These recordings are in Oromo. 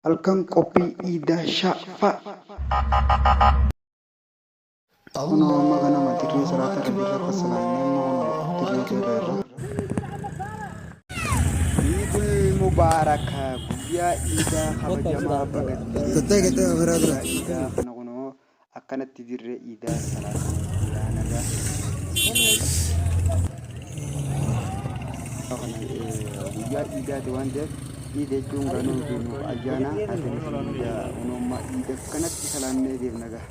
Halkan qophii iidaa shaafa. Kunoo amma ganama dirree salaata irra jirra akka salaannee dirree jirra irra. Iidul mubaaraka guyyaa iidaa kabajamaa bagattii iidaa kana kunoo akkanatti dirree iidaa salaata guyyaa nagaa. Guyyaa iidaati waan ta'eef iida jechuun ganuu kennuuf ayyaana asinis iida uumama iida kanatti salaannee deemna gaha.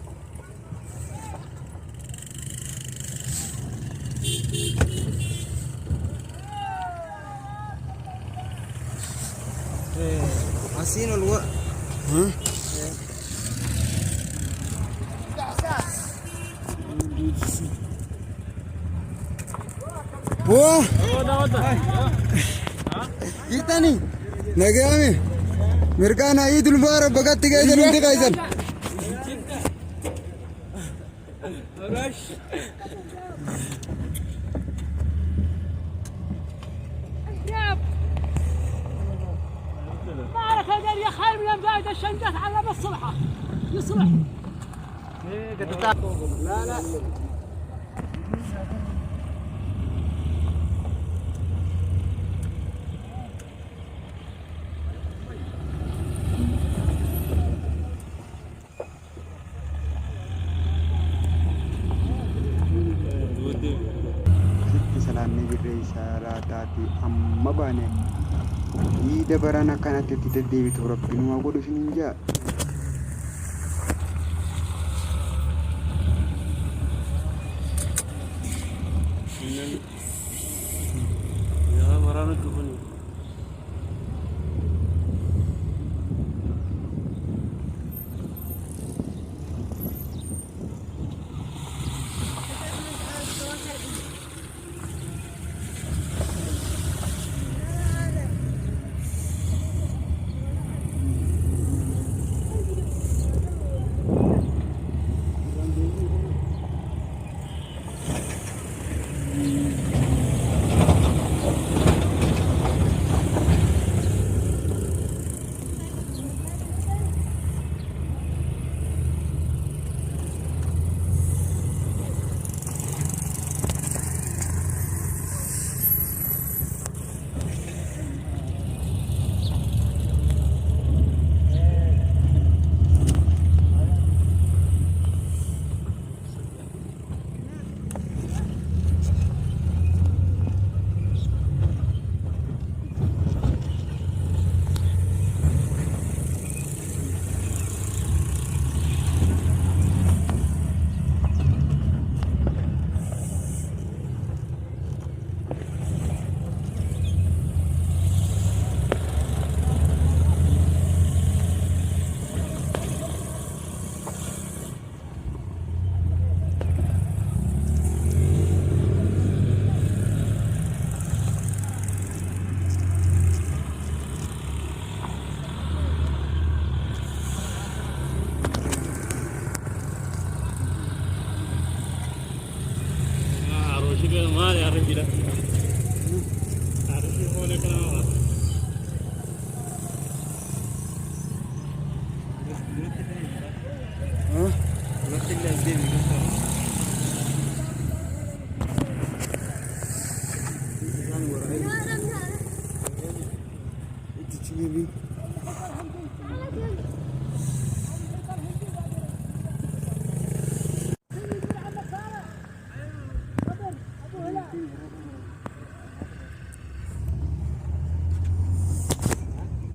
Asin olwa. Wah, kita nih, nagami, mereka na Idul Mubarak bagat tiga jam nanti kaisan. بارك الله يا خير من جاي الشنجات على بالصلحه يصلح. لا لا. Salaamni dirree isaa taati amma baane iida barana kanatti itti deddeebitu rabbiin waa godhu isiniin jaa. ما يا رجل عارف هو لك انا رحت اللي قدامي